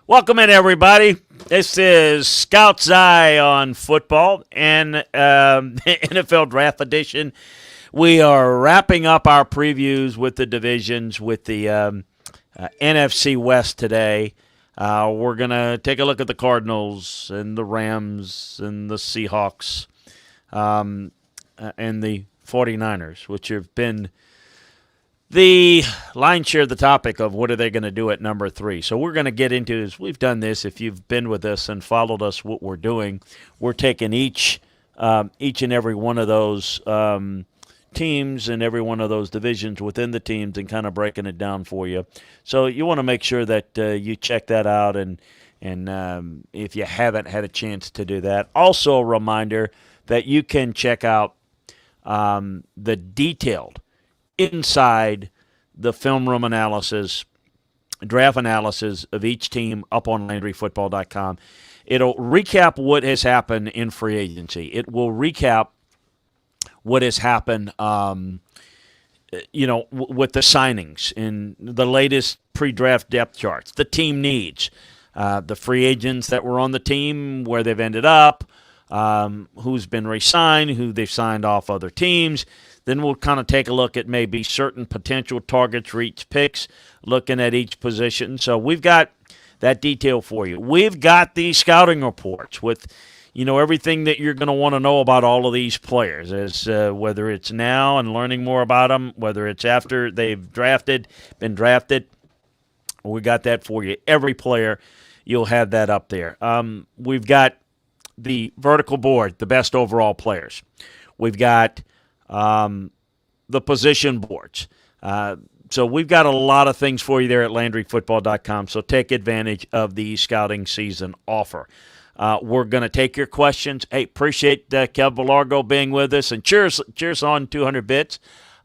Welcome in, everybody. This is Scout's Eye on Football and NFL Draft Edition. We are wrapping up our previews with the divisions with the NFC West today. We're going to take a look at the Cardinals and the Rams and the Seahawks and the 49ers, which have been the lion's share of the topic of what are they going to do at number 3. So we're going to get into this. We've done this. If you've been with us and followed us, what we're doing, we're taking each and every one of those teams and every one of those divisions within the teams and kind of breaking it down for you. So you want to make sure that you check that out, and if you haven't had a chance to do that. Also a reminder that you can check out the detailed inside the film room analysis, draft analysis of each team up on LandryFootball.com. It'll recap what has happened in free agency. It will recap what has happened, with the signings in the latest pre-draft depth charts, the team needs, the free agents that were on the team, where they've ended up, who's been re-signed, who they've signed off other teams. Then we'll kind of take a look at maybe certain potential targets for each picks, looking at each position. So we've got that detail for you. We've got these scouting reports with, everything that you're going to want to know about all of these players, as whether it's now and learning more about them, whether it's after they've been drafted. We got that for you. Every player, you'll have that up there. We've got the vertical board, the best overall players. We've got the position boards. So we've got a lot of things for you there at LandryFootball.com, so take advantage of the scouting season offer. We're going to take your questions. Hey, appreciate Kev Villargo being with us, and cheers on 200 bits.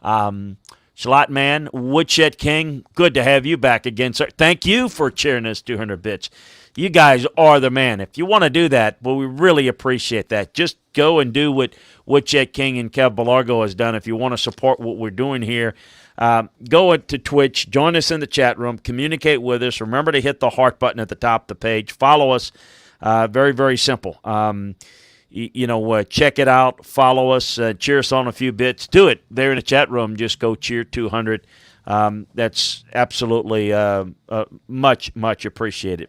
Shalot Man, Woodshed King, good to have you back again, sir. Thank you for cheering us 200 bits. You guys are the man. If you want to do that, well, we really appreciate that. Just go and do what Woodshed King and Kev Villargo has done. If you want to support what we're doing here, go to Twitch, join us in the chat room, communicate with us. Remember to hit the heart button at the top of the page. Follow us. Very, very simple. Check it out. Follow us. Cheer us on a few bits. Do it there in the chat room. Just go cheer 200. That's absolutely much, much appreciated.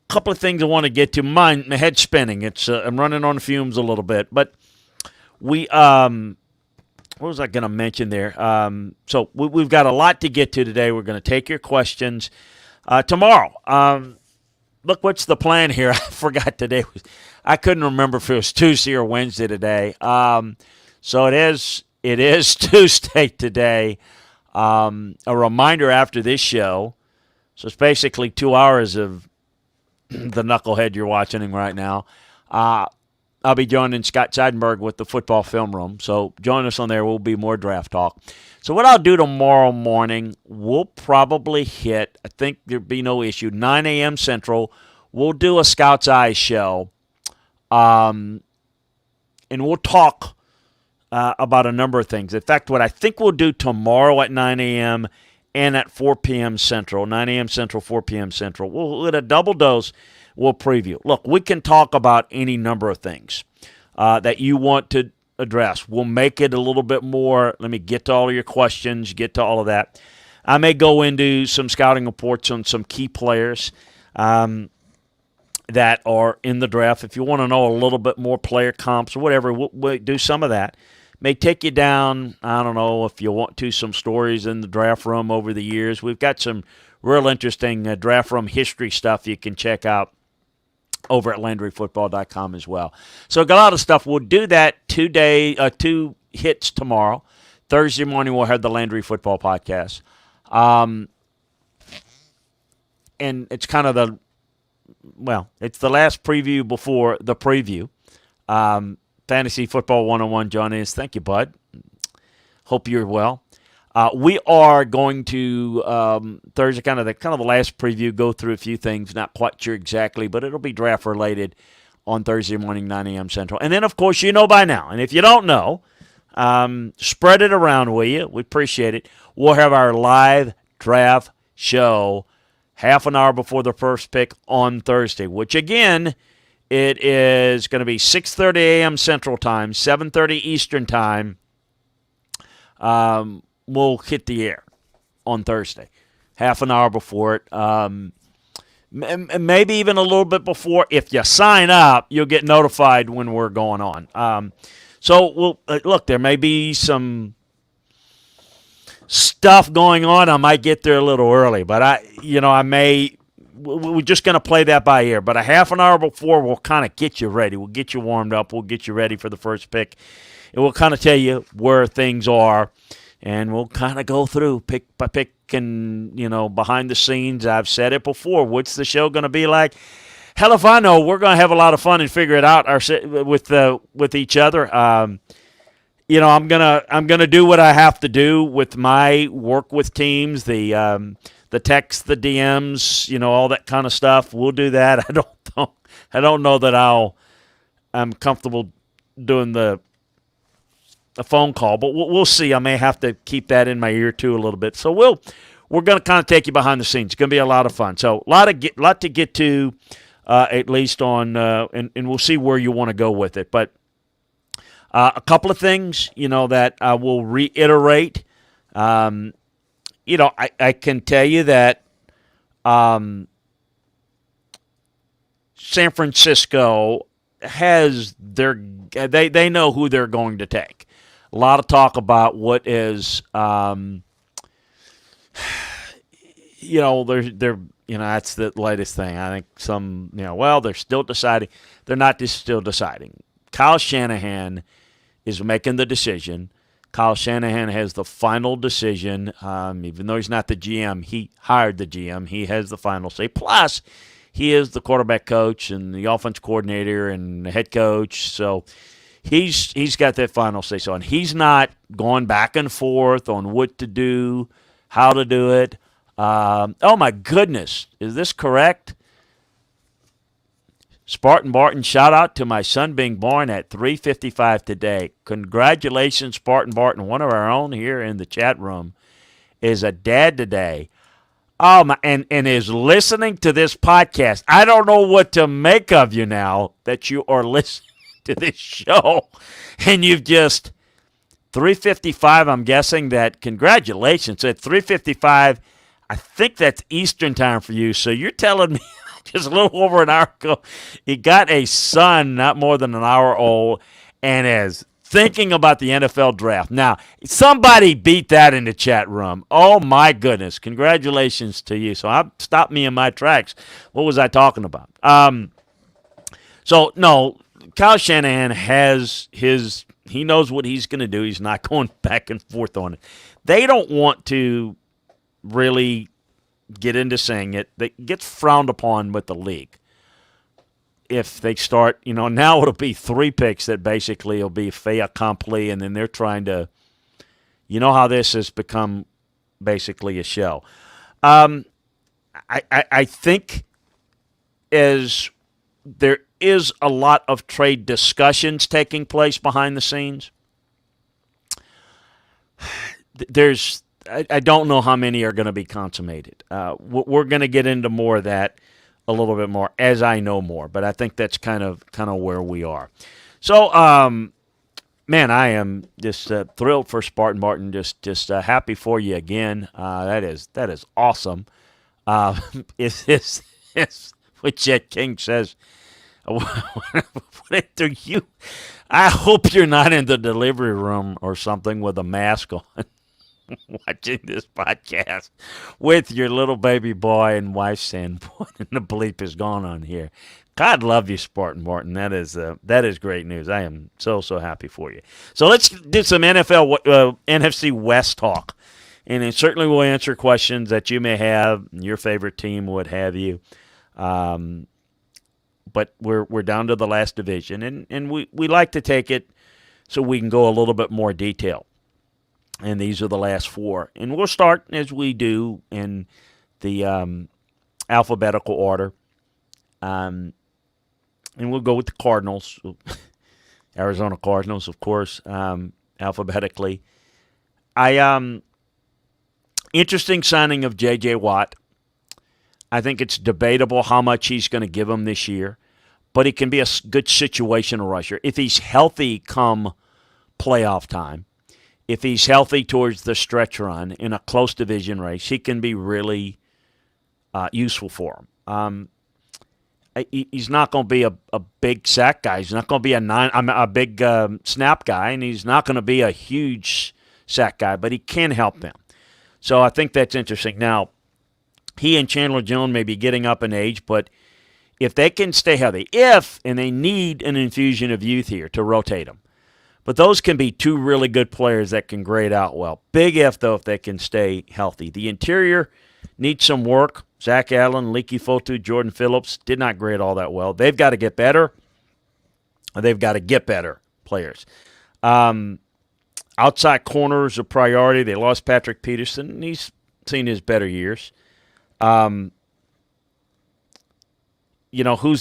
Couple of things I want to get to. My head's spinning. I'm running on fumes a little bit, but we what was I going to mention there? So we've got a lot to get to today. We're going to take your questions tomorrow. Look, what's the plan here? I forgot today. I couldn't remember if it was Tuesday or Wednesday today. So it is Tuesday today. A reminder after this show. So it's basically 2 hours of the knucklehead you're watching right now. I'll be joining Scott Seidenberg with the Football Film Room. So join us on there. We'll be more draft talk. So what I'll do tomorrow morning, we'll probably hit, I think there'll be no issue, 9 a.m. Central. We'll do a Scout's Eye show. And we'll talk about a number of things. In fact, what I think we'll do tomorrow at 9 a.m. and at 4 p.m. Central, 9 a.m. Central, 4 p.m. Central. We'll get a double dose. We'll preview. Look, we can talk about any number of things that you want to address. We'll make it a little bit more. Let me get to all of your questions, get to all of that. I may go into some scouting reports on some key players that are in the draft. If you want to know a little bit more player comps or whatever, we'll do some of that. May take you down, I don't know, if you want to, some stories in the draft room over the years. We've got some real interesting draft room history stuff you can check out over at LandryFootball.com as well. So got a lot of stuff. We'll do that 2 hits tomorrow. Thursday morning we'll have the Landry Football Podcast. And it's kind of it's the last preview before the preview. Fantasy Football 101, John is. Thank you, bud. Hope you're well. We are going to Thursday, kind of the last preview, go through a few things. Not quite sure exactly, but it'll be draft related on Thursday morning, 9 a.m. Central. And then, of course, you know by now. And if you don't know, spread it around, will you? We appreciate it. We'll have our live draft show half an hour before the first pick on Thursday, which again, it is going to be 6:30 a.m. Central Time, 7:30 Eastern Time. We'll hit the air on Thursday, half an hour before it. Maybe even a little bit before. If you sign up, you'll get notified when we're going on. So look, there may be some stuff going on. I might get there a little early, but I may. We're just going to play that by ear. But a half an hour before, we'll kind of get you ready. We'll get you warmed up. We'll get you ready for the first pick. It will kind of tell you where things are, and we'll kind of go through pick by pick and, behind the scenes. I've said it before. What's the show going to be like? Hell if I know. We're going to have a lot of fun and figure it out with each other. I'm gonna do what I have to do with my work with teams, the texts, the DMs, all that kind of stuff. We'll do that. I don't know that I'm comfortable doing the phone call, but we'll see. I may have to keep that in my ear too a little bit. So we're going to kind of take you behind the scenes. It's going to be a lot of fun. So lot to get to, at least on, and we'll see where you want to go with it. But a couple of things, that I will reiterate. I can tell you that San Francisco has they know who they're going to take. A lot of talk about what is, they're that's the latest thing. I think they're still deciding. They're not just still deciding. Kyle Shanahan is making the decision. Kyle Shanahan has the final decision. Even though he's not the GM, he hired the GM. He has the final say. Plus, he is the quarterback coach and the offense coordinator and the head coach. So he's got that final say. So, and he's not going back and forth on what to do, how to do it. Oh my goodness, is this correct? Spartan Barton, shout out to my son being born at 3:55 today. Congratulations, Spartan Barton, one of our own here in the chat room, is a dad today. Oh my, and is listening to this podcast. I don't know what to make of you now that you are listening to this show, and you've just 3:55. I'm guessing that. Congratulations at 3:55. I think that's Eastern time for you. So you're telling me just a little over an hour ago, you got a son not more than an hour old and is thinking about the NFL draft. Now, somebody beat that in the chat room. Oh, my goodness. Congratulations to you. So I stopped me in my tracks. What was I talking about? No, Kyle Shanahan has he knows what he's going to do. He's not going back and forth on it. They don't want to really get into saying it. That gets frowned upon with the league. If they start, now it'll be 3 picks that basically will be fait accompli, and then they're trying to, how this has become basically a show. I think as there is a lot of trade discussions taking place behind the scenes, I don't know how many are going to be consummated. We're going to get into more of that a little bit more as I know more, but I think that's kind of where we are. So, man, I am just thrilled for Spartan Martin. Just happy for you again. That is awesome. It's what Jet King says. What do you? I hope you're not in the delivery room or something with a mask on, watching this podcast with your little baby boy and wife saying, "What in the bleep is going on here?" God love you, Spartan Martin. That is great news. I am so happy for you. So let's do some NFC West talk, and it certainly will answer questions that you may have, your favorite team, what have you. But we're down to the last division, and we like to take it so we can go a little bit more detail. And these are the last 4. And we'll start, as we do, in the alphabetical order. And we'll go with the Cardinals. Arizona Cardinals, of course, alphabetically. Interesting signing of J.J. Watt. I think it's debatable how much he's going to give him this year, but he can be a good situational rusher. If he's healthy come playoff time, if he's healthy towards the stretch run in a close division race, he can be really useful for him. He's not going to be a big sack guy. He's not going to be a big snap guy, and he's not going to be a huge sack guy, but he can help them. So I think that's interesting. Now, he and Chandler Jones may be getting up in age, but if they can stay healthy, and they need an infusion of youth here to rotate them. But those can be two really good players that can grade out well. Big if, though, if they can stay healthy. The interior needs some work. Zach Allen, Leaky Fotu, Jordan Phillips did not grade all that well. They've got to get better. They've got to get better players. Outside corner is a priority. They lost Patrick Peterson, and he's seen his better years. Who's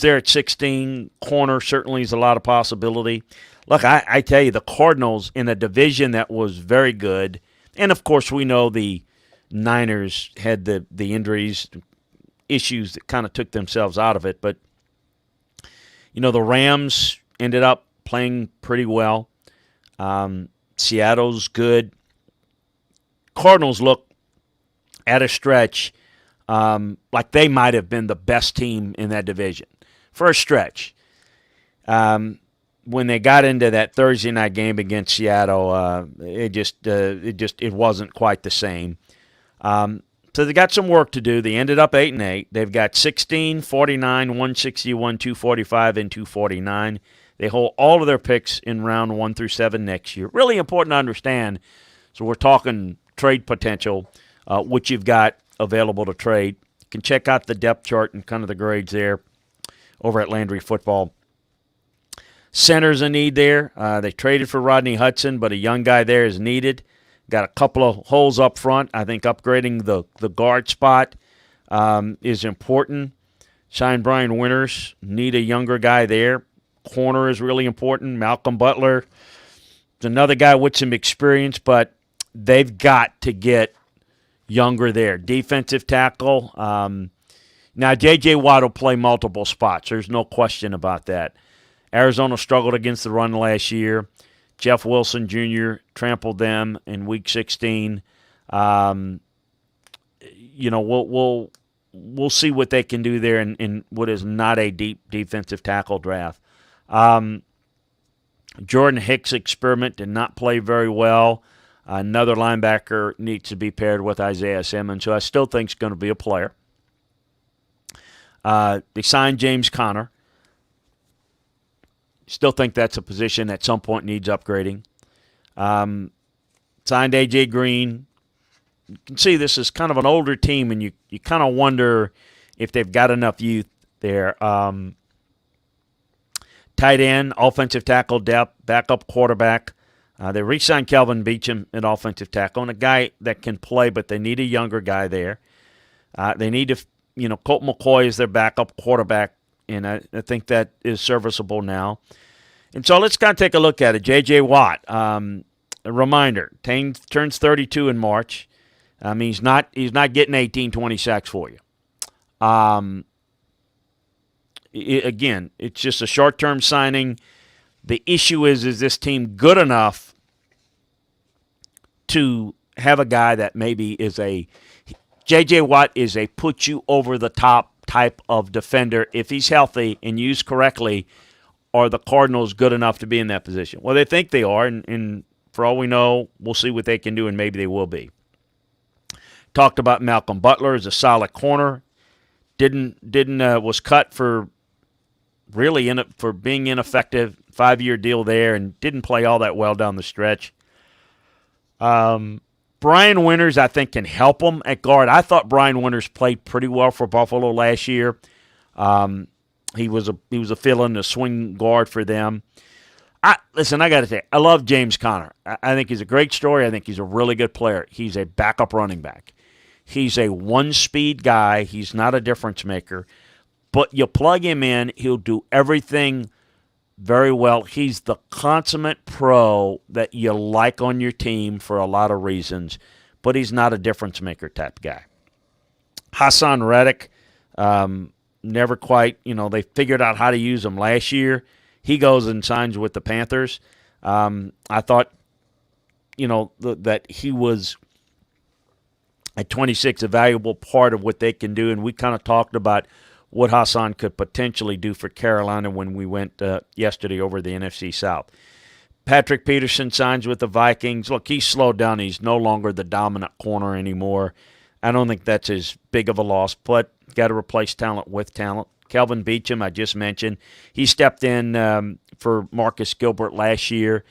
there at 16? Corner certainly is a lot of possibility. Look, I tell you, the Cardinals in a division that was very good, and of course we know the Niners had the injuries, issues that kind of took themselves out of it, but the Rams ended up playing pretty well. Seattle's good. Cardinals look at a stretch like they might have been the best team in that division for a stretch. When they got into that Thursday night game against Seattle, it wasn't quite the same. So they got some work to do. They ended up 8-8. They've got 16, 49, 161, 245, and 249. They hold all of their picks in round 1 through 7 next year. Really important to understand. So we're talking trade potential, which you've got available to trade. You can check out the depth chart and kind of the grades there over at Landry Football. Center's a need there. They traded for Rodney Hudson, but a young guy there is needed. Got a couple of holes up front. I think upgrading the guard spot is important. Sign Brian Winters. Need a younger guy there. Corner is really important. Malcolm Butler is another guy with some experience, but they've got to get younger there. Defensive tackle. Now, J.J. Watt will play multiple spots. There's no question about that. Arizona struggled against the run last year. Jeff Wilson Jr. trampled them in Week 16. We'll see what they can do there in what is not a deep defensive tackle draft. Jordan Hicks' experiment did not play very well. Another linebacker needs to be paired with Isaiah Simmons, who I still think is going to be a player. They signed James Conner. Still think that's a position at some point needs upgrading. Signed A.J. Green. You can see this is kind of an older team, and you kind of wonder if they've got enough youth there. Tight end, offensive tackle depth, backup quarterback. They re-signed Kelvin Beachum at offensive tackle, and a guy that can play, but they need a younger guy there. They need to, Colt McCoy is their backup quarterback, and I think that is serviceable now. And so let's kind of take a look at it. J.J. Watt, a reminder, turns 32 in March. He's not getting 18, 20 sacks for you. Again, it's just a short-term signing. The issue is this team good enough to have a guy that maybe is J.J. Watt is a put-you-over-the-top type of defender. If he's healthy and used correctly, are the Cardinals good enough to be in that position? Well, they think they are, and for all we know, we'll see what they can do, and maybe they will be. Talked about Malcolm Butler as a solid corner. Was cut for being ineffective. 5-year deal there, and didn't play all that well down the stretch. Brian Winters, I think, can help them at guard. I thought Brian Winters played pretty well for Buffalo last year. He was a fill-in, a swing guard for them. I got to say, I love James Conner. I think he's a great story. I think he's a really good player. He's a backup running back. He's a one-speed guy. He's not a difference maker. But you plug him in, he'll do everything very well. He's the consummate pro that you like on your team for a lot of reasons. but he's not a difference maker type guy. Hassan Reddick, never quite, they figured out how to use him last year. He goes and signs with the Panthers. I thought, that he was at 26 a valuable part of what they can do, and we kind of talked about what Hassan could potentially do for Carolina when we went yesterday over the NFC South. Patrick Peterson signs with the Vikings. Look, he's slowed down. He's no longer the dominant corner anymore. I don't think that's as big of a loss, but got to replace talent with talent. Kelvin Beachum, I just mentioned, he stepped in for Marcus Gilbert last year,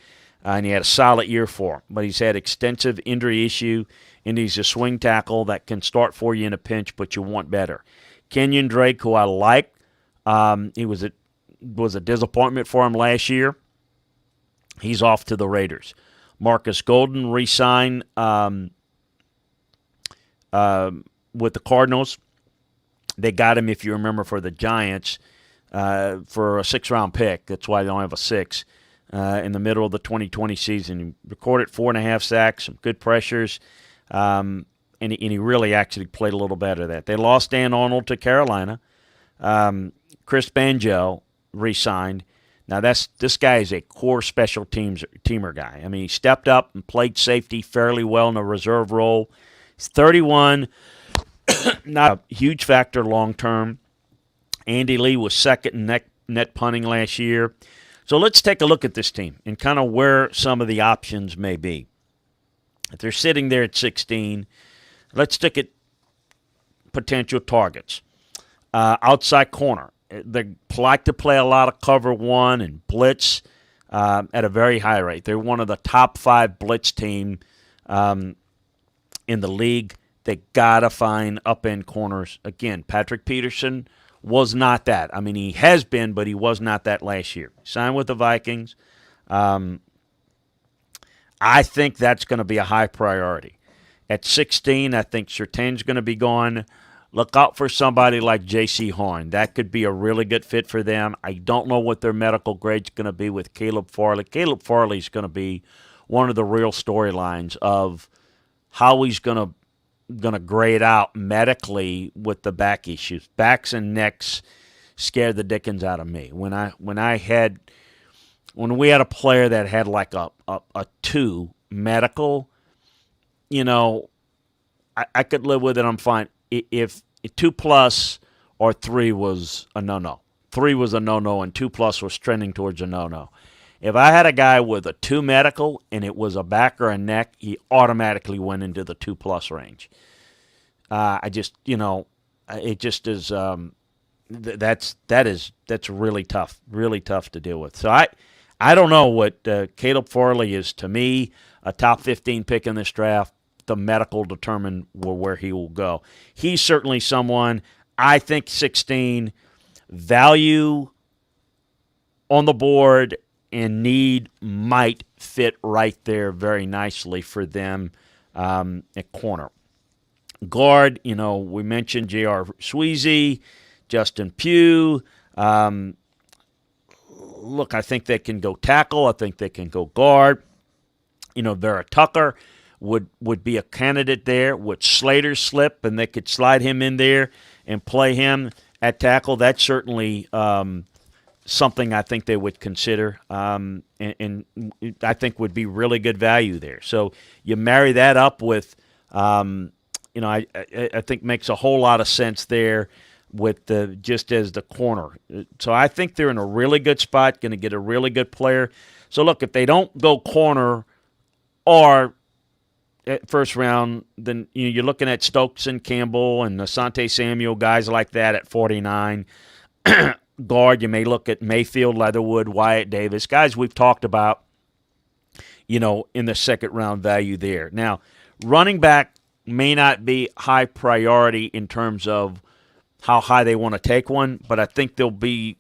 and he had a solid year for him. But he's had extensive injury issue, and he's a swing tackle that can start for you in a pinch, but you want better. Kenyon Drake, who I like, he was a disappointment for him last year. He's off to the Raiders. Marcus Golden re-signed with the Cardinals. They got him, if you remember, for the Giants for a 6th-round pick. That's why they don't have a 6 in the middle of the 2020 season. He recorded 4.5 sacks, some good pressures, and he really actually played a little better that. They lost Dan Arnold to Carolina. Chris Banjo re-signed. Now, this guy is a core special teamer guy. I mean, he stepped up and played safety fairly well in a reserve role. He's 31, not a huge factor long-term. Andy Lee was second in net punting last year. So let's take a look at this team and kind of where some of the options may be. If they're sitting there at 16, let's look at potential targets. Outside corner. They like to play a lot of cover one and blitz at a very high rate. They're one of the top 5 blitz team in the league. They got to find up-end corners. Again, Patrick Peterson was not that. I mean, he has been, but he was not that last year. Signed with the Vikings. I think that's going to be a high priority. At 16, I think Surtain's going to be gone. Look out for somebody like J.C. Horn. That could be a really good fit for them. I don't know what their medical grade's going to be with Caleb Farley. Caleb Farley's going to be one of the real storylines of how he's going to grade out medically with the back issues. Backs and necks scared the dickens out of me. When we had a player that had like a 2 medical, I could live with it. I'm fine. If 2+ or 3 was a no-no. 3 was a no-no and 2+ was trending towards a no-no. If I had a guy with a 2 medical and it was a back or a neck, he automatically went into the 2+ range. It just is. That's really tough to deal with. So I don't know what Caleb Farley is to me. A top 15 pick in this draft. The medical determine where he will go. He's certainly someone, I think 16, value on the board and need might fit right there very nicely for them at corner. Guard, we mentioned J.R. Sweezy, Justin Pugh. Look, I think they can go tackle. I think they can go guard. Vera Tucker would be a candidate there. Would Slater slip and they could slide him in there and play him at tackle? That's certainly something I think they would consider and I think would be really good value there. So you marry that up with, I think makes a whole lot of sense there with just as the corner. So I think they're in a really good spot, going to get a really good player. So look, if they don't go corner or at first round, then you're looking at Stokes and Campbell and Asante Samuel, guys like that at 49. Guard, you may look at Mayfield, Leatherwood, Wyatt Davis, guys we've talked about, in the second round value there. Now, running back may not be high priority in terms of how high they want to take one, but I think there'll be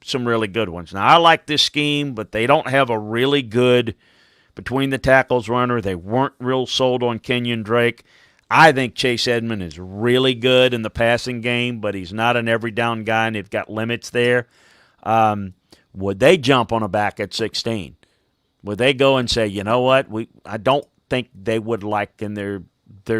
some really good ones. Now, I like this scheme, but they don't have a really good between the tackles runner. They weren't real sold on Kenyon Drake. I think Chase Edmond is really good in the passing game, but he's not an every down guy, and they've got limits there. Would they jump on a back at 16? Would they go and say, you know what, I don't think they would like in their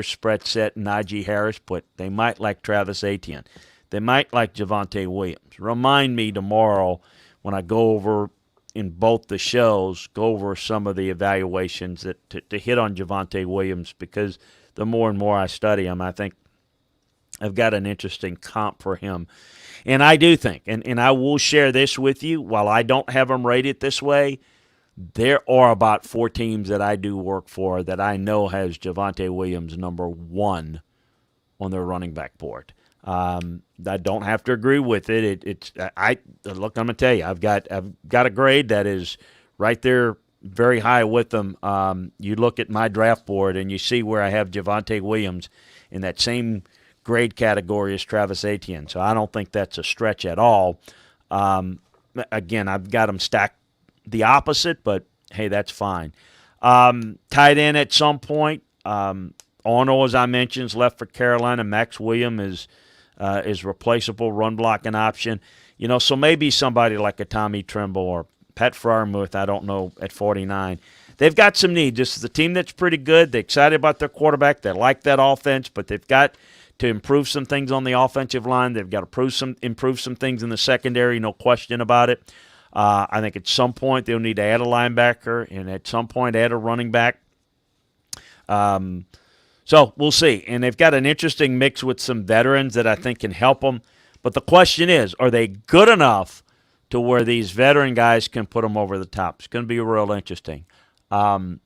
spread set Najee Harris, but they might like Travis Etienne. They might like Javonte Williams. Remind me tomorrow when I go over in both the shows, go over some of the evaluations that to hit on Javonte Williams, because the more and more I study him, I think I've got an interesting comp for him. And I do think, and I will share this with you, while I don't have him rated this way, there are about 4 teams that I do work for that I know has Javonte Williams number 1 on their running back board. I don't have to agree with it. Look, I'm gonna tell you, I've got a grade that is right there, very high with them. You look at my draft board and you see where I have Javonte Williams in that same grade category as Travis Etienne. So I don't think that's a stretch at all. Again, I've got them stacked the opposite, but hey, that's fine. Tight end at some point. Arnold, as I mentioned, is left for Carolina. Max Williams is replaceable, run blocking option. So maybe somebody like a Tommy Tremble or Pat Freiermuth, I don't know, at 49. They've got some need. This is a team that's pretty good. They're excited about their quarterback. They like that offense, but they've got to improve some things on the offensive line. They've got to improve some things in the secondary, no question about it. I think at some point they'll need to add a linebacker and at some point add a running back. So we'll see. And they've got an interesting mix with some veterans that I think can help them. But the question is, are they good enough to where these veteran guys can put them over the top? It's going to be real interesting. I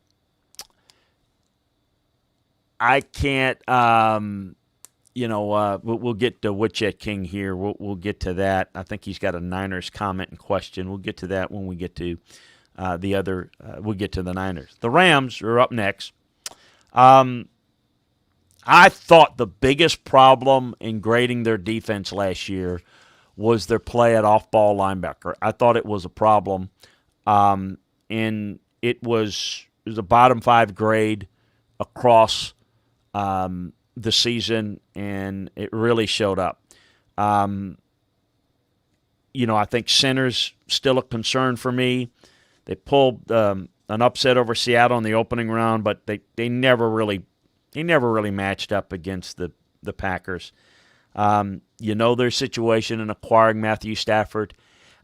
can't, we'll get to Witchet King here. We'll get to that. I think he's got a Niners comment and question. We'll get to that when we get to we'll get to the Niners. The Rams are up next. I thought the biggest problem in grading their defense last year was their play at off-ball linebacker. I thought it was a problem, and it was a bottom 5 grade across the season, and it really showed up. I think center's still a concern for me. They pulled an upset over Seattle in the opening round, but they never really matched up against the Packers. Their situation in acquiring Matthew Stafford.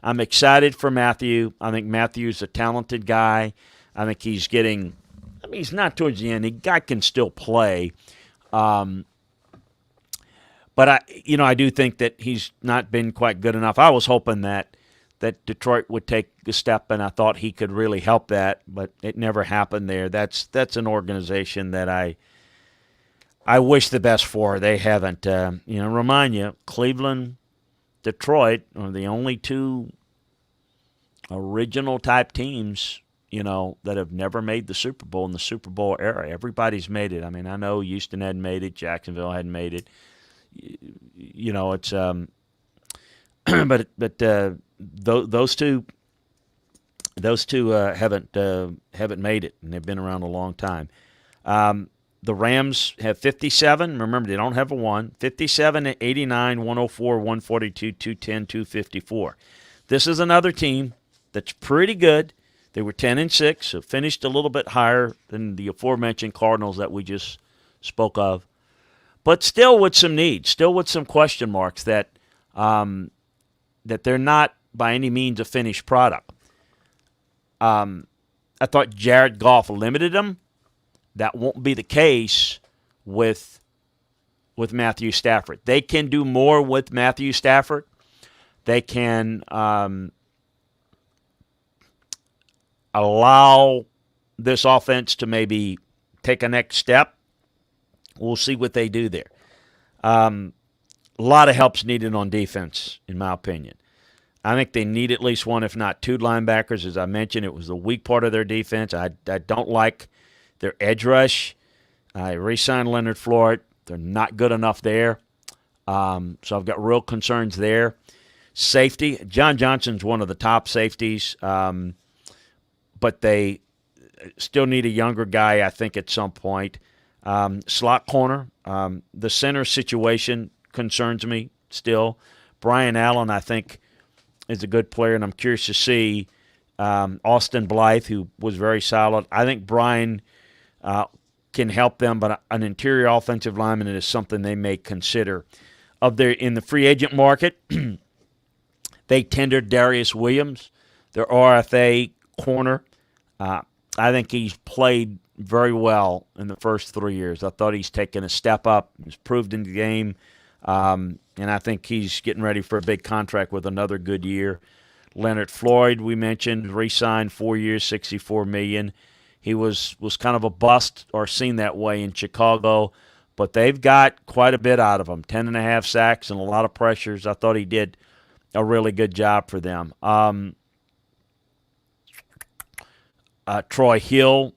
I'm excited for Matthew. I think Matthew's a talented guy. I think he's he's not towards the end. The guy can still play. But I do think that he's not been quite good enough. I was hoping that Detroit would take a step, and I thought he could really help that, but it never happened there. That's an organization that I wish the best for. They haven't. Remind you, Cleveland, Detroit are the only 2 original type teams, that have never made the Super Bowl in the Super Bowl era. Everybody's made it. I mean, I know Houston hadn't made it, Jacksonville hadn't made it. It's but those two haven't made it, and they've been around a long time. The Rams have 57. Remember, they don't have a 1. 57, 89, 104, 142, 210, 254. This is another team that's pretty good. They were 10-6, so finished a little bit higher than the aforementioned Cardinals that we just spoke of, but still with some needs, still with some question marks that they're not by any means a finished product. I thought Jared Goff limited them. That won't be the case with Matthew Stafford. They can do more with Matthew Stafford. They can allow this offense to maybe take a next step. We'll see what they do there. A lot of help's needed on defense, in my opinion. I think they need at least 1, if not 2 linebackers. As I mentioned, it was the weak part of their defense. I don't like their edge rush. I re-signed Leonard Floyd. They're not good enough there. So I've got real concerns there. Safety. John Johnson's one of the top safeties. But they still need a younger guy, I think, at some point. Slot corner. The center situation concerns me still. Brian Allen, I think, is a good player, and I'm curious to see Austin Blythe, who was very solid. I think Brian can help them, but an interior offensive lineman is something they may consider. In the free agent market, they tendered Darius Williams, their RFA corner. I think he's played very well in the first 3 years. I thought he's taken a step up. He's proved in the game. And I think he's getting ready for a big contract with another good year. Leonard Floyd, we mentioned, re-signed 4 years, $64 million. He was kind of a bust, or seen that way in Chicago, but they've got quite a bit out of him. 10.5 sacks and a lot of pressures. I thought he did a really good job for them. Troy Hill,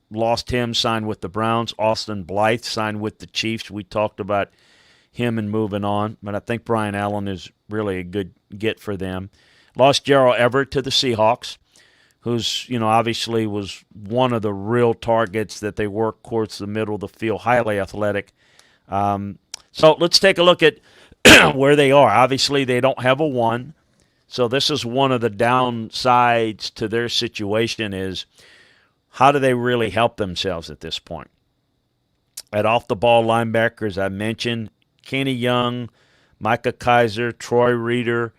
lost him, signed with the Browns. Austin Blythe signed with the Chiefs. We talked about him and moving on, but I think Brian Allen is really a good get for them. Lost Gerald Everett to the Seahawks, who's, obviously was one of the real targets that they work towards the middle of the field, highly athletic. So let's take a look at where they are. Obviously, they don't have a 1. So this is one of the downsides to their situation is how do they really help themselves at this point? At off-the-ball linebackers, I mentioned Kenny Young, Micah Kaiser, Troy Reeder.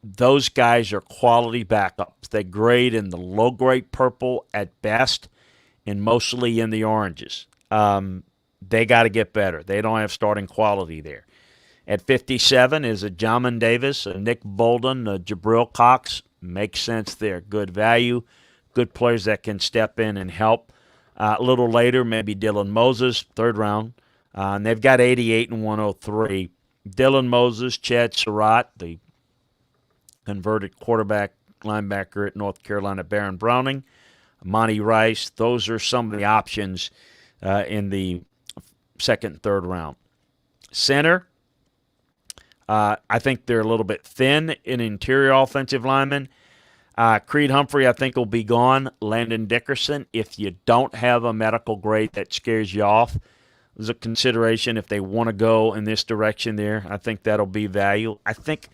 Those guys are quality backups. They grade in the low-grade purple at best and mostly in the oranges. They got to get better. They don't have starting quality there. At 57 is a Jamin Davis, a Nick Bolden, a Jabril Cox. Makes sense there. Good value. Good players that can step in and help. A little later, maybe Dylan Moses, 3rd round. And they've got 88 and 103. Dylan Moses, Chad Surratt, the converted quarterback linebacker at North Carolina, Baron Browning, Monty Rice. Those are some of the options in the 2nd and 3rd round. Center, I think they're a little bit thin in interior offensive linemen. Creed Humphrey, I think, will be gone. Landon Dickerson, if you don't have a medical grade that scares you off, there's a consideration if they want to go in this direction there. I think that'll be value. I think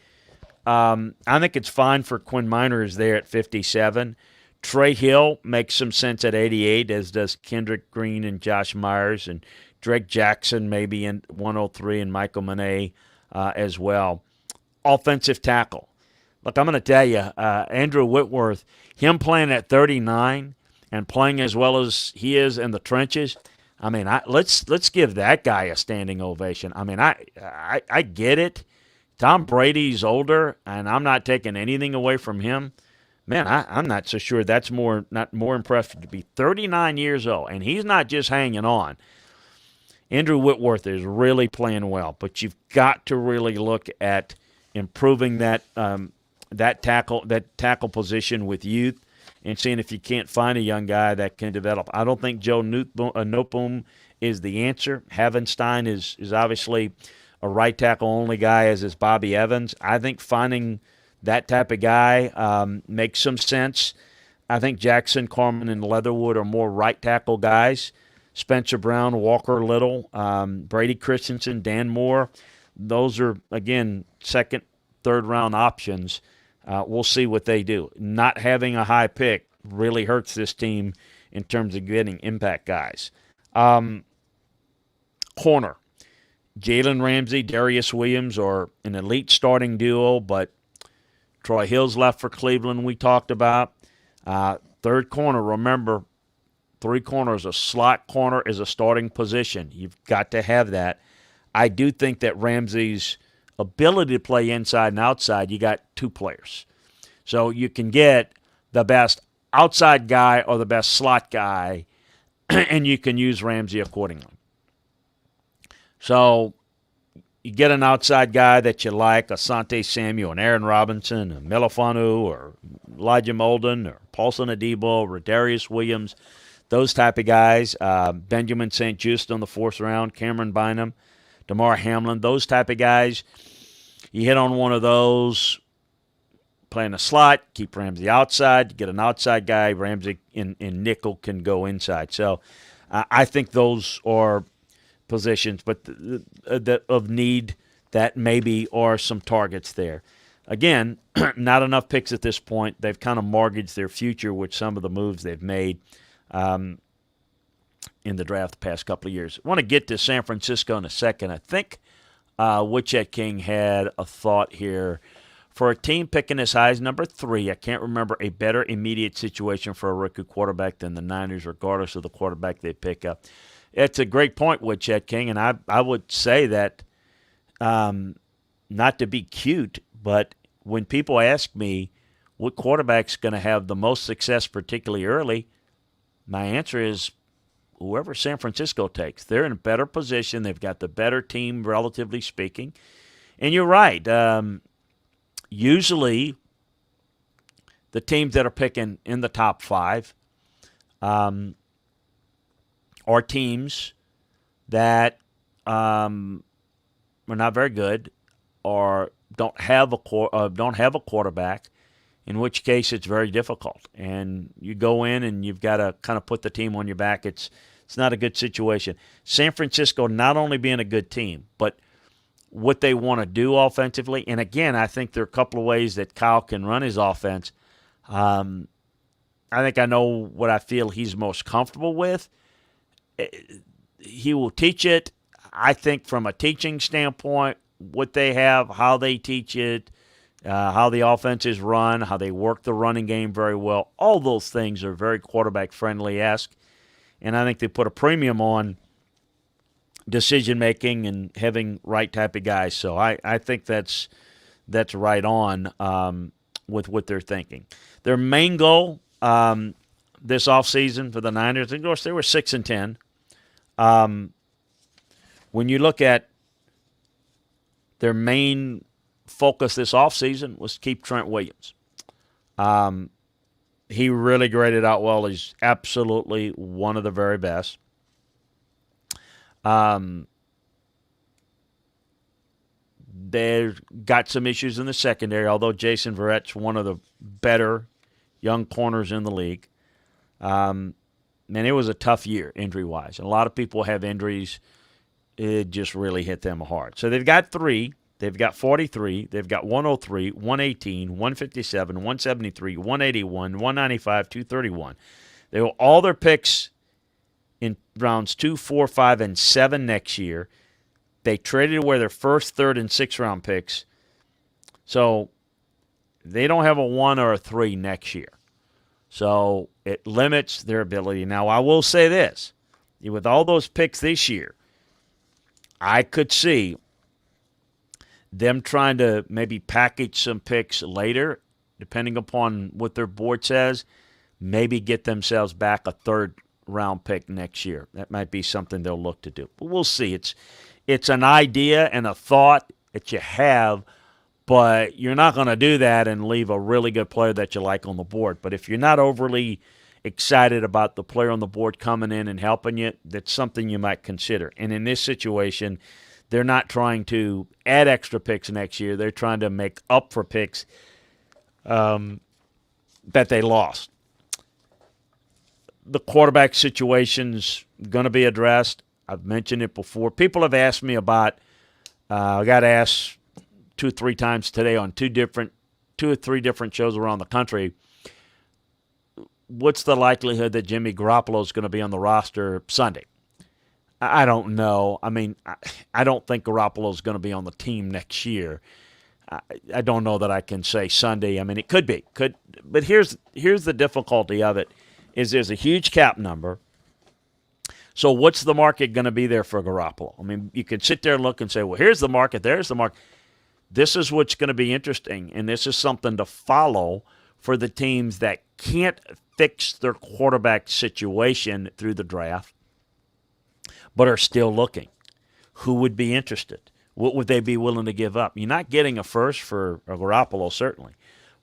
it's fine for Quinn Miners there at 57. Trey Hill makes some sense at 88, as does Kendrick Green and Josh Myers, and Drake Jackson maybe in 103, and Michael Manet as well. Offensive tackle. Look, I'm going to tell you, Andrew Whitworth, him playing at 39 and playing as well as he is in the trenches, I mean, let's give that guy a standing ovation. I mean, I get it. Tom Brady's older, and I'm not taking anything away from him. Man, I'm not so sure that's not more impressive to be 39 years old, and he's not just hanging on. Andrew Whitworth is really playing well, but you've got to really look at improving that tackle position with youth and seeing if you can't find a young guy that can develop. I don't think Joe Noteboom is the answer. Havenstein is obviously a right tackle only guy, as is Bobby Evans. I think finding that type of guy makes some sense. I think Jackson, Carmen, and Leatherwood are more right tackle guys. Spencer Brown, Walker Little, Brady Christensen, Dan Moore. Those are, again, 2nd, 3rd round options. We'll see what they do. Not having a high pick really hurts this team in terms of getting impact guys. Corner. Jalen Ramsey, Darius Williams are an elite starting duo, but Troy Hill's left for Cleveland, we talked about. 3rd corner, remember, 3 corners, a slot corner is a starting position. You've got to have that. I do think that Ramsey's ability to play inside and outside, you got 2 players. So you can get the best outside guy or the best slot guy, and you can use Ramsey accordingly. So you get an outside guy that you like, Asante Samuel and Aaron Robinson, and Melifanu, or Elijah Molden, or Paulson Adebo, or Darius Williams, those type of guys. Benjamin St. Just on the 4th round, Cameron Bynum, DeMar Hamlin, those type of guys. You hit on one of those, playing a slot, keep Ramsey outside, get an outside guy. Ramsey in nickel can go inside. So I think those are positions, but of need that maybe are some targets there. Again, not enough picks at this point. They've kind of mortgaged their future with some of the moves they've made. in the draft the past couple of years. I want to get to San Francisco in a second. I think Witchet King had a thought here. For a team picking as high as number 3, I can't remember a better immediate situation for a rookie quarterback than the Niners, regardless of the quarterback they pick up. It's a great point, Witchet King, and I would say that, not to be cute, but when people ask me what quarterback's going to have the most success, particularly early, my answer is whoever San Francisco takes. They're in a better position. They've got the better team, relatively speaking. And you're right. Usually, the teams that are picking in the top 5 are teams that are not very good or don't have a quarterback, in which case it's very difficult. And you go in and you've got to kind of put the team on your back. It's not a good situation. San Francisco not only being a good team, but what they want to do offensively. And again, I think there are a couple of ways that Kyle can run his offense. I think I know what I feel he's most comfortable with. He will teach it. I think from a teaching standpoint, what they have, how they teach it, how the offense is run, how they work the running game very well, all those things are very quarterback-friendly-esque. And I think they put a premium on decision-making and having right type of guys. So I think that's right on with what they're thinking. Their main goal this offseason for the Niners, of course, they were 6-10. When you look at their main focus this offseason was to keep Trent Williams. He really graded out well. He's absolutely one of the very best. They've got some issues in the secondary, although Jason Verrett's one of the better young corners in the league. Man, it was a tough year injury-wise. And a lot of people have injuries. It just really hit them hard. So they've got 3. They've got 43. They've got 103, 118, 157, 173, 181, 195, 231. They will all their picks in rounds 2, 4, 5, and 7 next year. They traded away their first, third, and sixth round picks. So they don't have a 1 or a 3 next year. So it limits their ability. Now, I will say this. With all those picks this year, I could see them trying to maybe package some picks later, depending upon what their board says, maybe get themselves back a third-round pick next year. That might be something they'll look to do. But we'll see. It's an idea and a thought that you have, but you're not going to do that and leave a really good player that you like on the board. But if you're not overly excited about the player on the board coming in and helping you, that's something you might consider. And in this situation, they're not trying to add extra picks next year. They're trying to make up for picks that they lost. The quarterback situation's going to be addressed. I've mentioned it before. People have asked me about, I got asked 2 or 3 times today on 2 or 3 different shows around the country, what's the likelihood that Jimmy Garoppolo is going to be on the roster Sunday? I don't know. I mean, I don't think Garoppolo is going to be on the team next year. I don't know that I can say Sunday. I mean, it could be. But here's the difficulty of it, is there's a huge cap number. So what's the market going to be there for Garoppolo? I mean, you could sit there and look and say, well, here's the market, there's the market. This is what's going to be interesting, and this is something to follow for the teams that can't fix their quarterback situation through the draft, but are still looking. Who would be interested? What would they be willing to give up? You're not getting a first for a Garoppolo, certainly.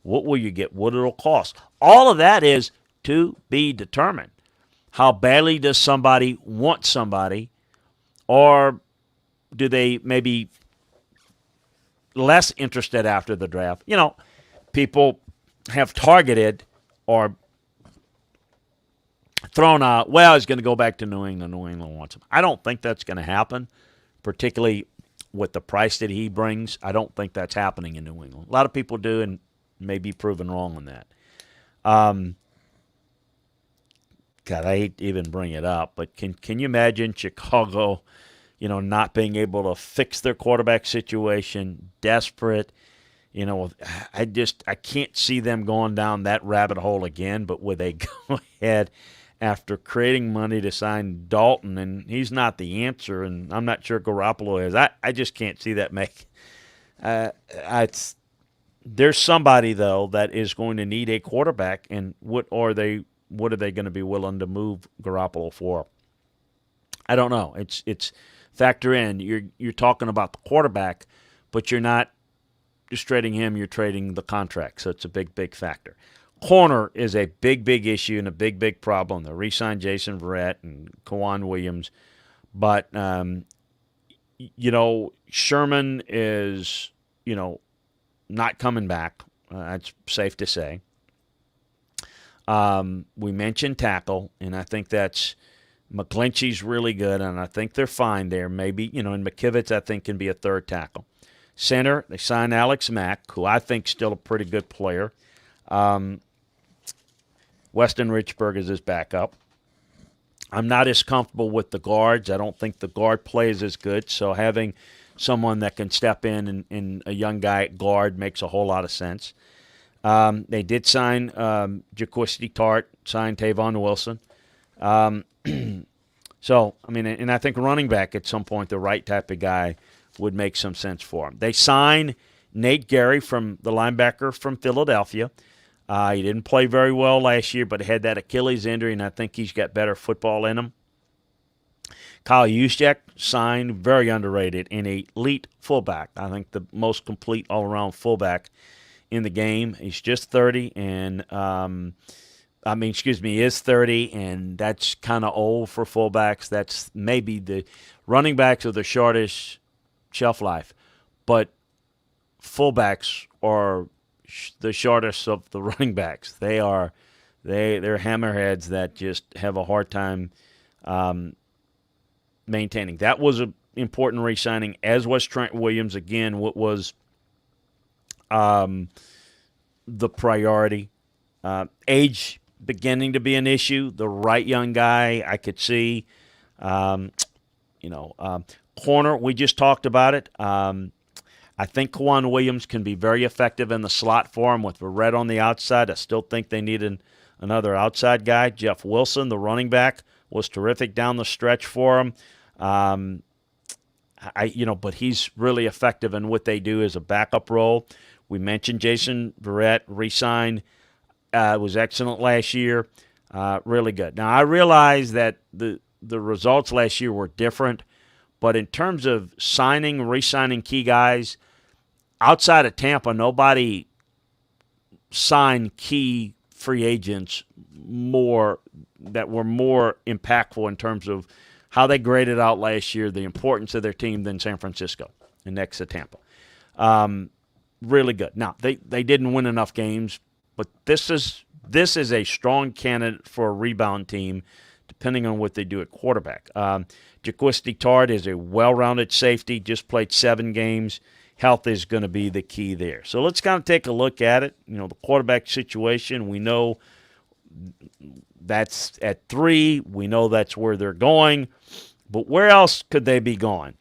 What will you get? What it'll cost? All of that is to be determined. How badly does somebody want somebody, or do they maybe less interested after the draft? You know, people have targeted or thrown out, well, he's going to go back to New England. New England wants him. I don't think that's going to happen, particularly with the price that he brings. I don't think that's happening in New England. A lot of people do and may be proven wrong on that. God, I hate to even bring it up, but can you imagine Chicago, not being able to fix their quarterback situation, desperate? I can't see them going down that rabbit hole again. But would they go ahead after creating money to sign Dalton, and he's not the answer, and I'm not sure Garoppolo is. I just can't see that make. It's There's somebody though that is going to need a quarterback, and what are they? What are they going to be willing to move Garoppolo for? I don't know. It's factor in. You're talking about the quarterback, but you're not just trading him. You're trading the contract, so it's a big factor. Corner is a big issue and a big problem. They re-signed Jason Verrett and Kwan Williams, but Sherman is not coming back. That's safe to say. We mentioned tackle, and I think that's McGlinchey's really good, and I think they're fine there. Maybe, and McKivitz, I think, can be a third tackle. Center, they signed Alex Mack, who I think is still a pretty good player. Weston Richburg is his backup. I'm not as comfortable with the guards. I don't think the guard play is as good, so having someone that can step in and a young guy at guard makes a whole lot of sense. They did sign Jaquiski Tart, signed Tavon Wilson. So, and I think running back at some point, the right type of guy would make some sense for him. They signed Nate Gary, from the linebacker from Philadelphia. He didn't play very well last year, but had that Achilles injury, and I think he's got better football in him. Kyle Juszczyk signed, very underrated, an elite fullback. I think the most complete all-around fullback in the game. He's just 30, and he is 30, and that's kind of old for fullbacks. That's maybe the running backs are the shortest shelf life, but fullbacks are the shortest of the running backs. They're hammerheads that just have a hard time maintaining. That was an important re-signing, as was Trent Williams. Again, what was the priority? Age beginning to be an issue. The right young guy, I could see. Corner, we just talked about it. I think Kwan Williams can be very effective in the slot for him with Verrett on the outside. I still think they need another outside guy. Jeff Wilson, the running back, was terrific down the stretch for him. But he's really effective in what they do as a backup role. We mentioned Jason Verrett, re-signed, was excellent last year, really good. Now, I realize that the results last year were different, but in terms of re-signing key guys, outside of Tampa, nobody signed key free agents that were more impactful in terms of how they graded out last year, the importance of their team, than San Francisco and next to Tampa. Really good. Now, they didn't win enough games, but this is a strong candidate for a rebound team, depending on what they do at quarterback. Jaquiski Tart is a well-rounded safety, just played 7 games. Health is going to be the key there. So let's kind of take a look at it. The quarterback situation, we know that's at 3. We know that's where they're going. But where else could they be going?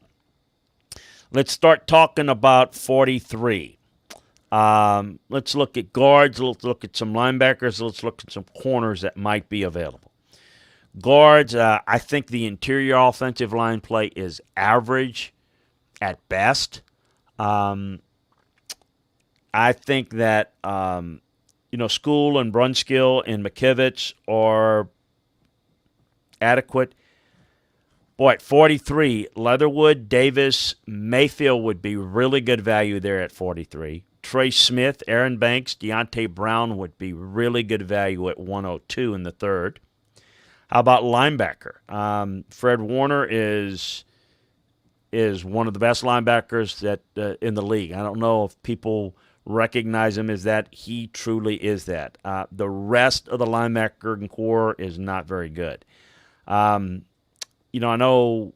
Let's start talking about 43. Let's look at guards. Let's look at some linebackers. Let's look at some corners that might be available. Guards, I think the interior offensive line play is average at best. I think that, School and Brunskill and McKivitz are adequate. Boy, at 43, Leatherwood, Davis, Mayfield would be really good value there at 43. Trey Smith, Aaron Banks, Deontay Brown would be really good value at 102 in the third. How about linebacker? Fred Warner is one of the best linebackers that in the league. I don't know if people recognize him as that. He truly is that. The rest of the linebacker core is not very good. I know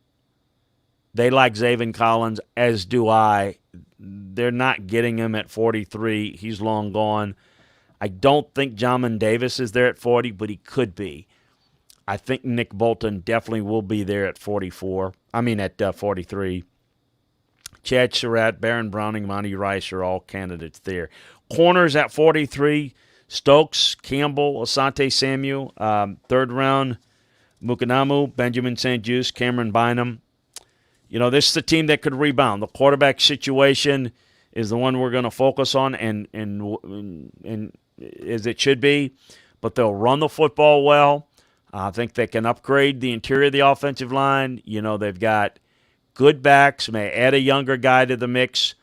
they like Zaven Collins, as do I. They're not getting him at 43. He's long gone. I don't think Jamin Davis is there at 40, but he could be. I think Nick Bolton definitely will be there at 44. I mean, at 43. Chad Surratt, Baron Browning, Monty Rice are all candidates there. Corners at 43, Stokes, Campbell, Asante Samuel. Third round, Mukanamu, Benjamin St-Juste, Cameron Bynum. This is the team that could rebound. The quarterback situation is the one we're going to focus on, and as it should be. But they'll run the football well. I think they can upgrade the interior of the offensive line. They've got good backs, may add a younger guy to the mix,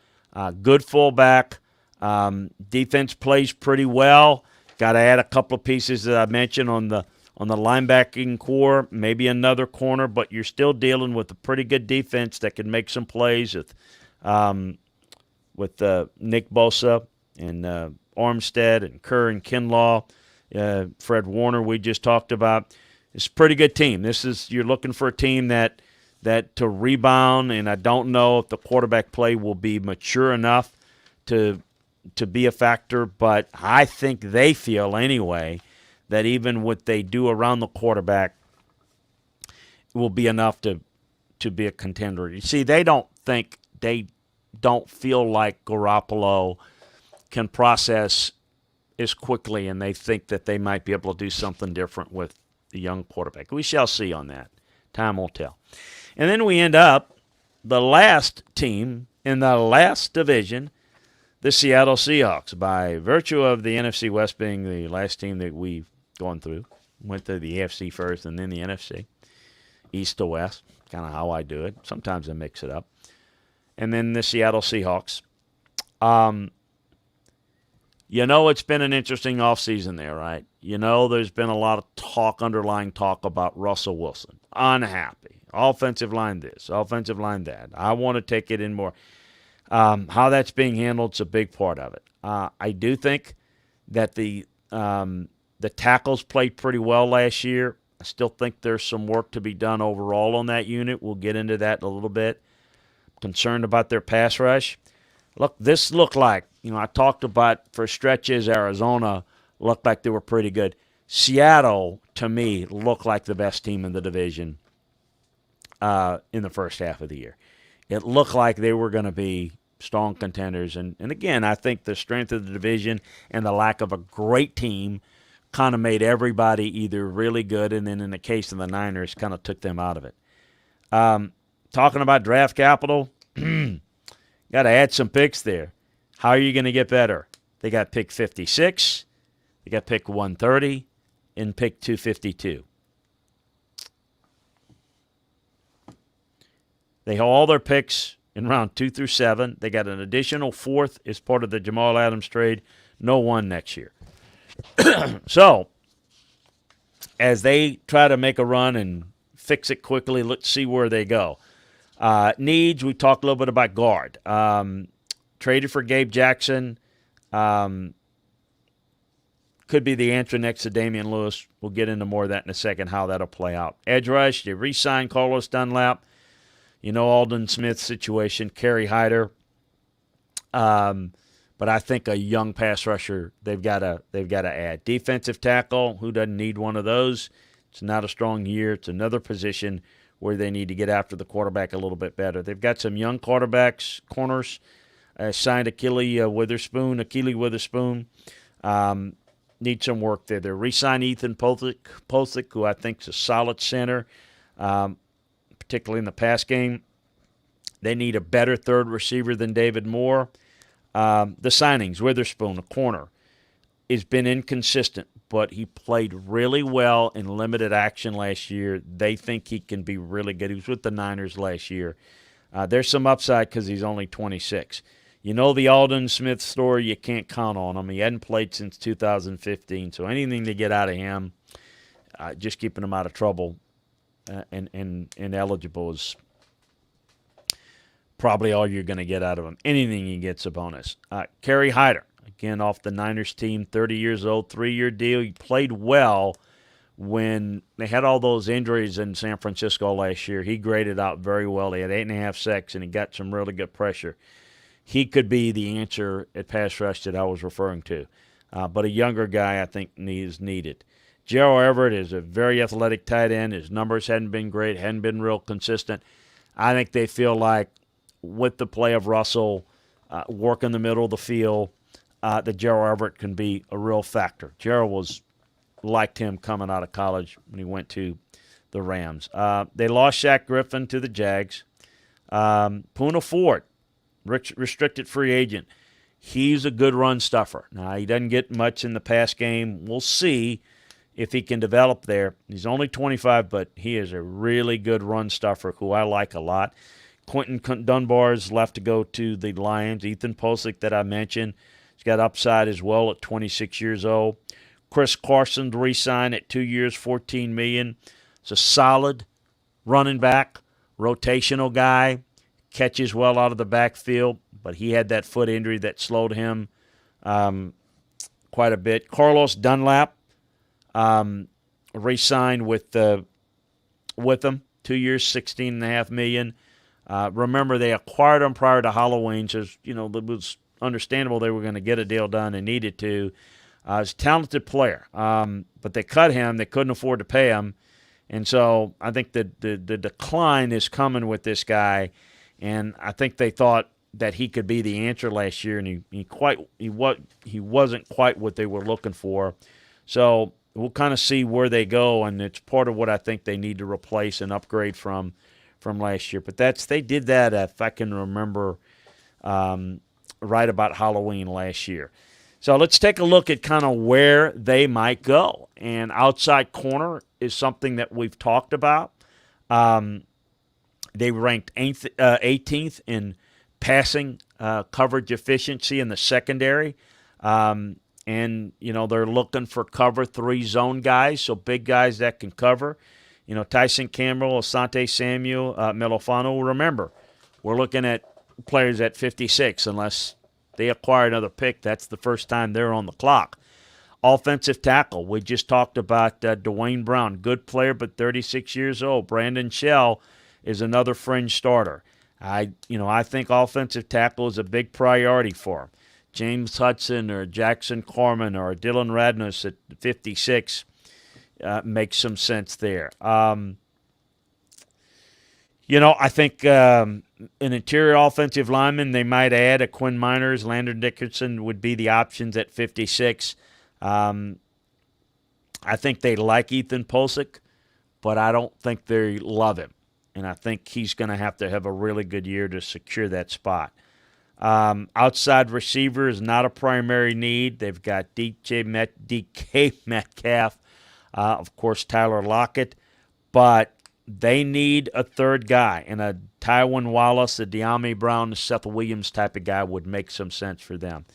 good fullback. Defense plays pretty well. Got to add a couple of pieces that I mentioned on the linebacking core, maybe another corner, but you're still dealing with a pretty good defense that can make some plays with Nick Bosa and Armstead and Kerr and Kinlaw, Fred Warner we just talked about. It's a pretty good team. You're looking for a team that to rebound, and I don't know if the quarterback play will be mature enough to be a factor, but I think they feel anyway that even what they do around the quarterback will be enough to be a contender. You see, they don't feel like Garoppolo can process as quickly, and they think that they might be able to do something different with the young quarterback. We shall see on that. Time will tell. And then we end up the last team in the last division, the Seattle Seahawks, by virtue of the NFC West being the last team that we've gone through. Went through the AFC first and then the NFC, east to west, kind of how I do it. Sometimes I mix it up. And then the Seattle Seahawks. It's been an interesting offseason there, right? There's been a lot of underlying talk about Russell Wilson. Unhappy. Offensive line this, offensive line that. I want to take it in more. How that's being handled is a big part of it. I do think that the tackles played pretty well last year. I still think there's some work to be done overall on that unit. We'll get into that in a little bit. Concerned about their pass rush. Look, this looked like, I talked about for stretches, Arizona looked like they were pretty good. Seattle, to me, looked like the best team in the division in the first half of the year. It looked like they were going to be strong contenders. And again, I think the strength of the division and the lack of a great team kind of made everybody either really good, and then in the case of the Niners, kind of took them out of it. Talking about draft capital, got to add some picks there. How are you going to get better? They got pick 56, they got pick 130, and pick 252. They have all their picks in round 2 through 7. They got an additional 4th as part of the Jamal Adams trade. No one next year. So, as they try to make a run and fix it quickly, let's see where they go. Needs, we talked a little bit about guard. Traded for Gabe Jackson. Could be the answer next to Damian Lewis. We'll get into more of that in a second, how that'll play out. Edge rush, they re-signed Carlos Dunlap. Aldon Smith's situation, Kerry Hyder. But I think a young pass rusher they've got to add. Defensive tackle, who doesn't need one of those? It's not a strong year. It's another position where they need to get after the quarterback a little bit better. They've got some young corners. Signed Achille Witherspoon. Need some work there. They re-signed Ethan Polsick, who I think is a solid center, particularly in the pass game. They need a better third receiver than David Moore. The signings, Witherspoon, a corner, has been inconsistent, but he played really well in limited action last year. They think he can be really good. He was with the Niners last year. There's some upside because he's only 26. The Aldon Smith story, you can't count on him. He hadn't played since 2015, so anything to get out of him, just keeping him out of trouble and eligible is probably all you're going to get out of him. Anything he gets a bonus. Kerry Hyder, again, off the Niners team, 30 years old, 3-year deal. He played well when they had all those injuries in San Francisco last year. He graded out very well. He had 8.5 sacks, and he got some really good pressure. He could be the answer at pass rush that I was referring to. But a younger guy, I think, is needed. Gerald Everett is a very athletic tight end. His numbers hadn't been great, hadn't been real consistent. I think they feel like with the play of Russell, work in the middle of the field, that Gerald Everett can be a real factor. Gerald liked him coming out of college when he went to the Rams. They lost Shaq Griffin to the Jags. Poona Ford, restricted free agent. He's a good run stuffer. Now, he doesn't get much in the pass game. We'll see if he can develop there. He's only 25, but he is a really good run stuffer who I like a lot. Quentin Dunbar's left to go to the Lions. Ethan Posick that I mentioned, he's got upside as well at 26 years old. Chris Carson re-signed at 2 years, $14 million. It's a solid running back, rotational guy, catches well out of the backfield, but he had that foot injury that slowed him quite a bit. Carlos Dunlap re-signed with them, 2 years, $16.5 million. Remember, they acquired him prior to Halloween, so it was understandable they were going to get a deal done and needed to. He's a talented player, but they cut him. They couldn't afford to pay him, and so I think the decline is coming with this guy, and I think they thought that he could be the answer last year, and he wasn't quite what they were looking for. So we'll kind of see where they go, and it's part of what I think they need to replace and upgrade from last year. But they did that, if I can remember, right about Halloween last year. So let's take a look at kind of where they might go. And outside corner is something that we've talked about. They ranked 18th in passing coverage efficiency in the secondary. And, they're looking for cover 3 zone guys, so big guys that can cover. Tyson Campbell, Asante Samuel, Melofano. Remember, we're looking at players at 56 unless they acquire another pick. That's the first time they're on the clock. Offensive tackle, we just talked about Dwayne Brown. Good player, but 36 years old. Brandon Shell is another fringe starter. I think offensive tackle is a big priority for him. James Hudson or Jackson Carman or Dylan Radnos at 56 makes some sense there. I think an interior offensive lineman, they might add a Quinn Miners. Landon Dickerson would be the options at 56. I think they like Ethan Posick, but I don't think they love him. And I think he's going to have a really good year to secure that spot. Outside receiver is not a primary need. They've got DK Metcalf, of course, Tyler Lockett, but they need a third guy, and a Tywin Wallace, a De'Ami Brown, a Seth Williams type of guy would make some sense for them.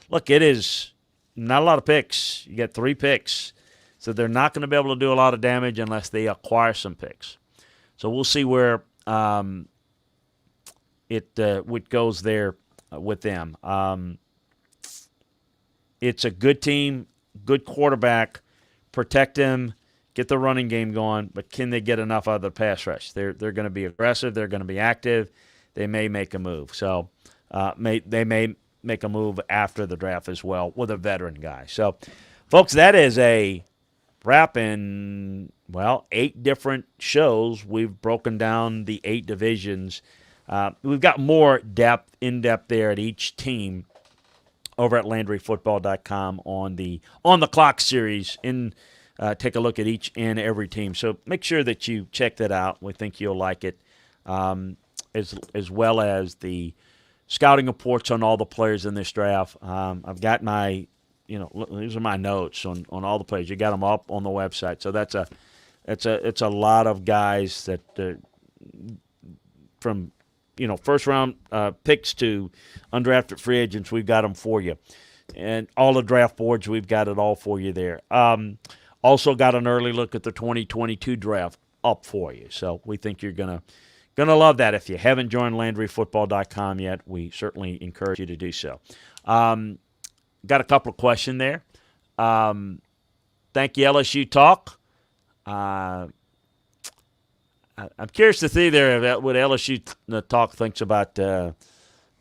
Look, it is not a lot of picks. You got 3 picks, so they're not going to be able to do a lot of damage unless they acquire some picks. So we'll see where it goes there with them. It's a good team, good quarterback. Protect him, get the running game going, but can they get enough out of the pass rush? They're going to be aggressive. They're going to be active. They may make a move. So they may make a move after the draft as well with a veteran guy. So, folks, that is a wrap in, 8 different shows. We've broken down the 8 divisions. We've got more in-depth there at each team over at LandryFootball.com on the Clock series. Take a look at each and every team. So make sure that you check that out. We think you'll like it, as well as the scouting reports on all the players in this draft. I've got my, these are my notes on all the players. You got them up on the website. So it's a lot of guys that from first round picks to undrafted free agents, we've got them for you. And all the draft boards, we've got it all for you there. Also got an early look at the 2022 draft up for you. So we think you're gonna love that. If you haven't joined LandryFootball.com yet, we certainly encourage you to do so. Got a couple of questions there. Thank you, LSU Talk. I'm curious to see there what LSU Talk thinks about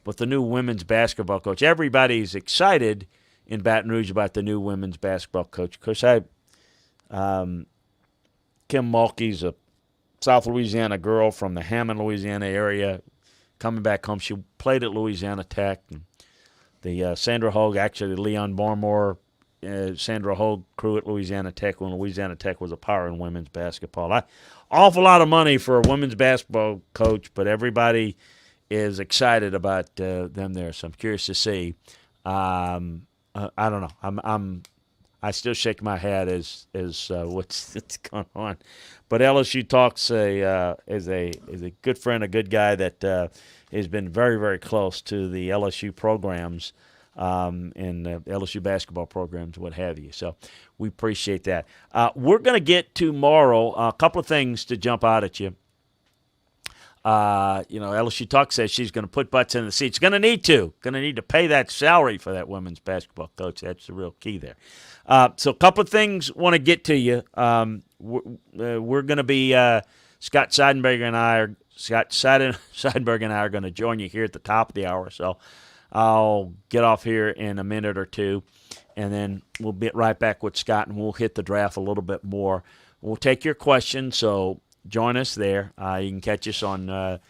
with the new women's basketball coach. Everybody's excited in Baton Rouge about the new women's basketball coach. Of course, Kim Mulkey's a South Louisiana girl from the Hammond, Louisiana area, coming back home. She played at Louisiana Tech. And the Sandra Hogue, actually Leon Barmore, Sandra Hogue crew at Louisiana Tech when Louisiana Tech was a power in women's basketball. Awful lot of money for a women's basketball coach, but everybody is excited about them there. So I'm curious to see. I don't know. I still shake my head as what's going on. But LSU Talks is a good friend, a good guy that has been very, very close to the LSU programs and LSU basketball programs, what have you. So we appreciate that. We're going to get tomorrow a couple of things to jump out at you. LSU Talk says she's going to put butts in the seats. Going to need to pay that salary for that women's basketball coach. That's the real key there. So a couple of things want to get to you. We're going to be Scott Seidenberg and I are going to join you here at the top of the hour. So I'll get off here in a minute or two, and then we'll be right back with Scott, and we'll hit the draft a little bit more. We'll take your questions, so join us there. You can catch us on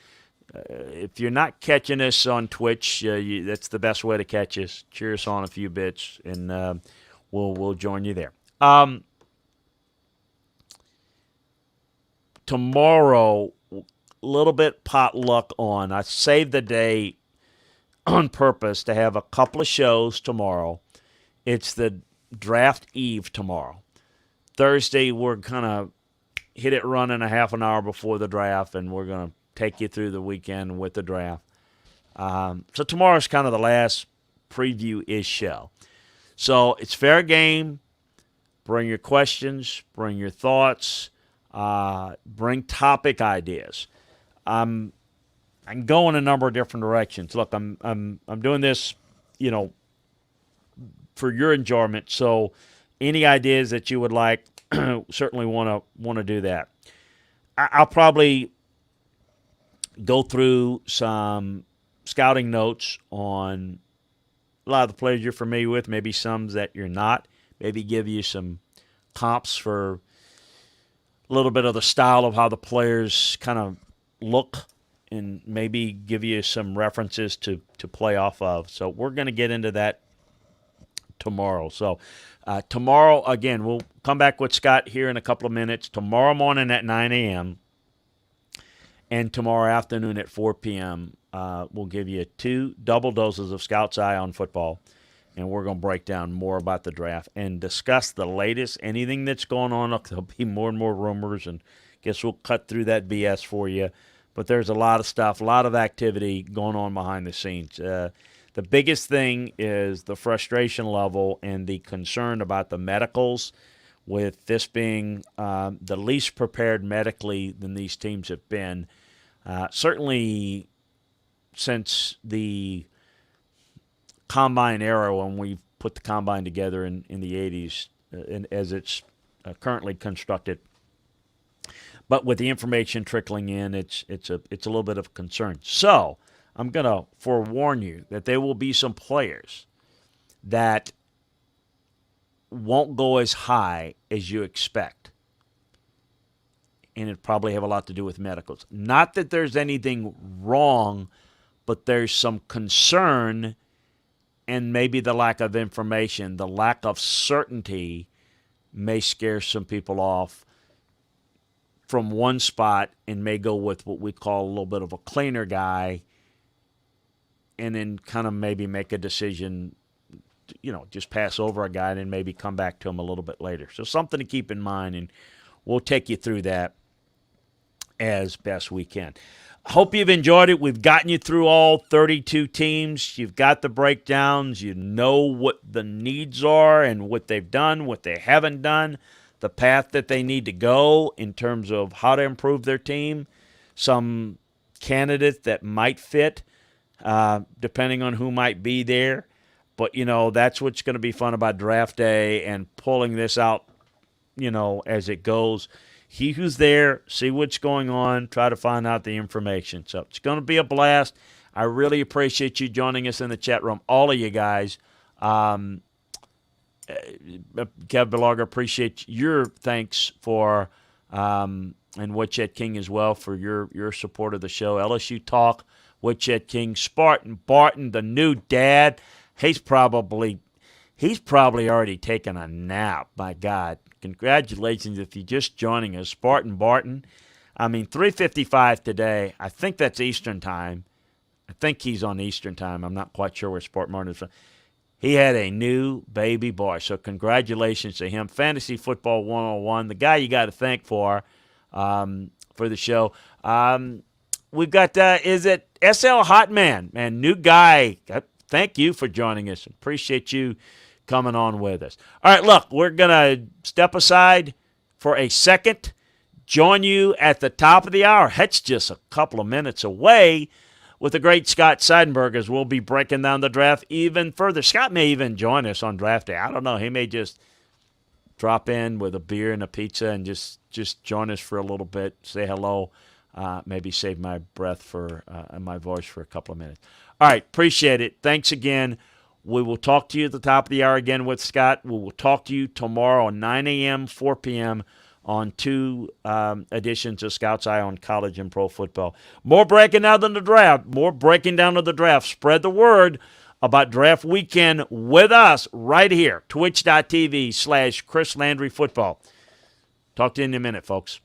if you're not catching us on Twitch, that's the best way to catch us. Cheer us on a few bits, and we'll join you there. Tomorrow, a little bit potluck on. I saved the day on purpose to have a couple of shows tomorrow. It's the draft eve tomorrow. Thursday, we're kind of hit it running a half an hour before the draft, and we're going to take you through the weekend with the draft. So tomorrow's kind of the last preview-ish show. So it's fair game. Bring your questions. Bring your thoughts. Bring topic ideas. I can go in a number of different directions. Look, I'm doing this, for your enjoyment. So any ideas that you would like, certainly want to do that. I'll probably go through some scouting notes on a lot of the players you're familiar with, maybe some that you're not, maybe give you some comps for a little bit of the style of how the players kind of look, and maybe give you some references to play off of. So we're going to get into that tomorrow. So tomorrow, again, we'll come back with Scott here in a couple of minutes. Tomorrow morning at 9 a.m. and tomorrow afternoon at 4 p.m. We'll give you 2 double doses of Scout's Eye on football, and we're going to break down more about the draft and discuss the latest, anything that's going on. There'll be more and more rumors, and guess we'll cut through that BS for you. But there's a lot of stuff, a lot of activity going on behind the scenes. The biggest thing is the frustration level and the concern about the medicals, with this being the least prepared medically than these teams have been. Certainly since the combine era, when we put the combine together in the 80s, and as it's currently constructed. But with the information trickling in, it's a little bit of a concern. So I'm going to forewarn you that there will be some players that won't go as high as you expect. And it probably have a lot to do with medicals. Not that there's anything wrong, but there's some concern, and maybe the lack of information, the lack of certainty may scare some people off from one spot and may go with what we call a little bit of a cleaner guy, and then kind of maybe make a decision, just pass over a guy and then maybe come back to him a little bit later. So something to keep in mind, and we'll take you through that as best we can. Hope you've enjoyed it. We've gotten you through all 32 teams. You've got the breakdowns. You know what the needs are and what they've done, what they haven't done, the path that they need to go in terms of how to improve their team, some candidates that might fit, depending on who might be there. But, that's what's going to be fun about draft day and pulling this out, as it goes. He who's there, see what's going on, try to find out the information. So it's going to be a blast. I really appreciate you joining us in the chat room, all of you guys. Kev Belarga, appreciate your thanks for and with Chet King as well for your support of the show. LSU Talk with Chet King. Spartan Barton, the new dad, he's probably already taken a nap. My God, congratulations if you're just joining us, Spartan Barton. I mean, 3:55 today. I think that's Eastern time. I think he's on Eastern time. I'm not quite sure where Spartan Barton is from. He had a new baby boy, so congratulations to him. Fantasy Football 101, the guy you got to thank for the show. We've got, is it SL Hotman? Man, new guy. Thank you for joining us. Appreciate you coming on with us. All right, look, we're going to step aside for a second. Join you at the top of the hour. That's just a couple of minutes away with the great Scott Seidenberg, as we'll be breaking down the draft even further. Scott may even join us on draft day. I don't know. He may just drop in with a beer and a pizza and just join us for a little bit, say hello, maybe save my breath for and my voice for a couple of minutes. All right, appreciate it. Thanks again. We will talk to you at the top of the hour again with Scott. We will talk to you tomorrow at 9 a.m., 4 p.m., on two editions of Scout's Eye on college and pro football. More breaking down than the draft. More breaking down of the draft. Spread the word about draft weekend with us right here. Twitch.tv/Chris Landry Football. Talk to you in a minute, folks.